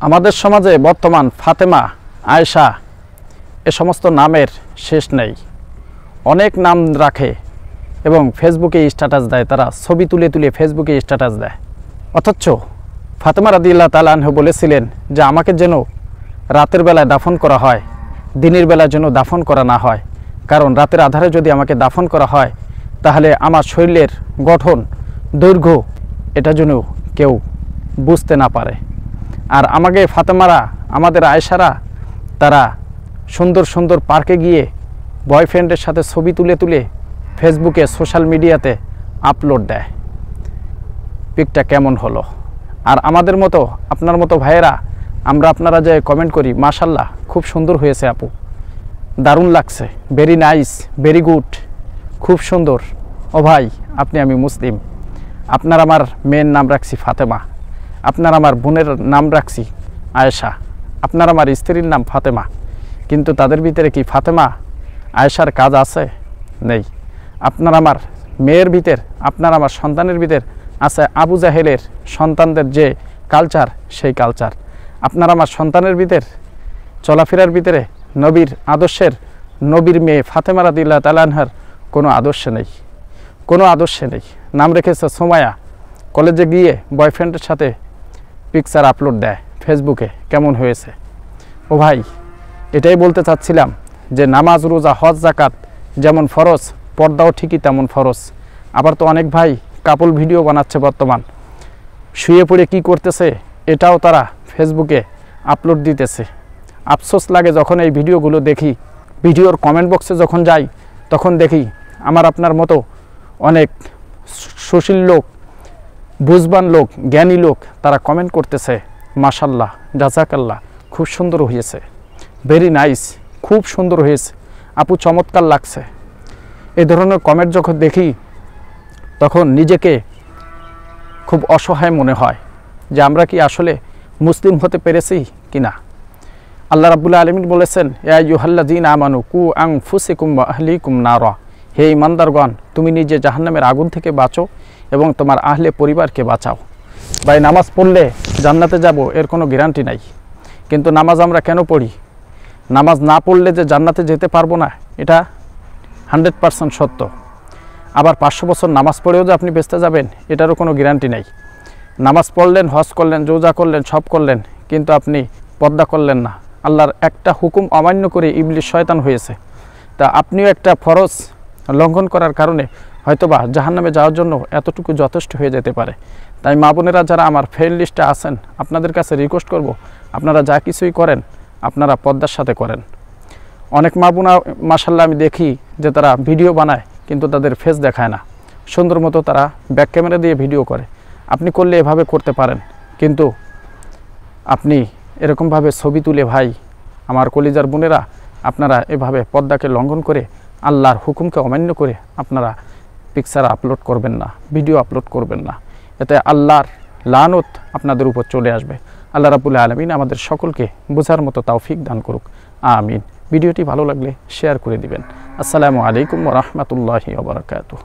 আমাদের সমাজে বর্তমান ফাতেমা, আয়েশা এ সমস্ত নামের শেষ নেই। অনেক নাম রাখে এবং ফেসবুকে স্ট্যাটাস দেয়, তারা ছবি তুলে তুলে ফেসবুকে স্ট্যাটাস দেয়। অথচ ফাতেমা রাদিয়াল্লাহু তাআলা আনহা বলেছিলেন যে আমাকে যেন রাতের বেলায় দাফন করা হয়, দিনের বেলা যেন দাফন করা না হয়। কারণ রাতের আধারে যদি আমাকে দাফন করা হয় তাহলে আমার শরীরের গঠন, দৈর্ঘ্য এটা যেন কেউ বুঝতে না পারে। আর আমাকে ফাতেমারা, আমাদের আয়েশারা তারা সুন্দর সুন্দর পার্কে গিয়ে বয়ফ্রেন্ডের সাথে ছবি তুলে তুলে ফেসবুকে, সোশ্যাল মিডিয়াতে আপলোড দেয়। পিকটা কেমন হলো? আর আমাদের মতো, আপনার মতো ভাইয়েরা, আপনারা যে কমেন্ট করি, মাশাল্লাহ খুব সুন্দর হয়েছে আপু, দারুণ লাগছে, ভেরি নাইস, ভেরি গুড, খুব সুন্দর। ও ভাই, আমি মুসলিম, আপনার আমার মেয়ের নাম রাখছি ফাতেমা, আপনার আমার বোনের নাম রাখছি আয়েশা, আপনার আমার স্ত্রীর নাম ফাতেমা। কিন্তু তাদের ভিতরে কি ফাতেমা, আয়েশার কাজ আছে? নেই। আপনার আমার মেয়ের ভিতর, আপনার আমার সন্তানের ভিতর আছে আবু জাহেলের সন্তানদের যে কালচার, সেই কালচার। আপনার আমার সন্তানের ভিতর চলাফেরার ভিতরে নবীর আদর্শের, নবীর মেয়ে ফাতেমা রাদিয়াল্লাহু তাআলা আনহার কোনো আদর্শ নেই, কোনো আদর্শে নেই। নাম রেখেছে সুমাইয়া, কলেজে গিয়ে বয়ফ্রেন্ডের সাথে পিকচার আপলোড দেয় ফেসবুকে, কেমন হয়েছে? ও ভাই, এটাই বলতে চাচ্ছিলাম যে নামাজ, রোজা, হজ, যাকাত যেমন ফরজ, পর্দাও ঠিকই তেমন ফরজ। আবার তো অনেক ভাই কাপল ভিডিও বানাচ্ছে বর্তমান, শুয়ে পড়ে কি করতেছে এটাও তারা ফেসবুকে আপলোড দিতেছে। আফসোস লাগে যখন এই ভিডিওগুলো দেখি। ভিডিওর কমেন্ট বক্সে যখন যাই তখন দেখি আমার আপনার মতো অনেক সুশীল লোক, বুঝবান লোক, জ্ঞানী লোক তারা কমেন্ট করতেছে, মাশাল্লাহ, জাযাকাল্লাহ, খুব সুন্দর হয়েছে, ভেরি নাইস, খুব সুন্দর হয়েছে আপু, চমৎকার লাগছে। এই ধরনের কমেন্ট যখন দেখি তখন নিজেকে খুব অসহায় মনে হয় যে আমরা কি আসলে মুসলিম হতে পেরেছি কি না। আল্লাহ রাব্বুল আলামিন বলেছেন, ইয়া আইয়ুহাল্লাযীনা আমানু কু আনফুসাকুম ওয়া আহলিকুম নারা, হে ঈমানদারগণ, তুমি নিজে জাহান্নামের আগুন থেকে বাঁচো এবং তোমার আহলে পরিবারকে বাঁচাও। ভাই, নামাজ পড়লে জান্নাতে যাব এর কোনো গ্যারান্টি নাই, কিন্তু নামাজ আমরা কেন পড়ি? নামাজ না পড়লে যে জান্নাতে যেতে পারবো না, এটা 100% সত্য। আবার 500 বছর নামাজ পড়েও যে আপনি বেঁচতে যাবেন, এটারও কোনো গ্যারান্টি নেই। নামাজ পড়লেন, হজ করলেন, রোজা করলেন, সব করলেন, কিন্তু আপনি পর্দা করলেন না, আল্লাহর একটা হুকুম অমান্য করে ইবলিস শয়তান হয়েছে। তা আপনিও একটা ফরজ লঙ্ঘন করার কারণে হয়তোবা জাহান্নামে যাওয়ার জন্য এতটুকু যথেষ্ট হয়ে যেতে পারে। তাই মা বোনেরা যারা আমার ফ্রেন্ড লিস্টে আছেন, আপনাদের কাছে রিকোয়েস্ট করব, আপনারা যা কিছুই করেন আপনারা পর্দার সাথে করেন। অনেক মা বোনা মাশাল্লাহ আমি দেখি যে তারা ভিডিও বানায় কিন্তু তাদের ফেস দেখায় না, সুন্দর মতো তারা ব্যাক ক্যামেরা দিয়ে ভিডিও করে। আপনি করলে এভাবে করতে পারেন, কিন্তু আপনি এরকমভাবে ছবি তুলে, ভাই আমার কলিজার বোনেরা, আপনারা এভাবে পর্দাকে লঙ্ঘন করে, আল্লাহর হুকুমকে অমান্য করে আপনারা পিকচার আপলোড করবেন না, ভিডিও আপলোড করবেন না। এতে আল্লাহর লানত আপনাদের উপর চলে আসবে। আল্লাহ রাব্বুল আলামিন আমাদের সকলকে বোঝার মতো তৌফিক দান করুক, আমিন। ভিডিওটি ভালো লাগলে শেয়ার করে দিবেন। আসসালামু আলাইকুম ওয়া রাহমাতুল্লাহি ওয়া বারাকাতুহু।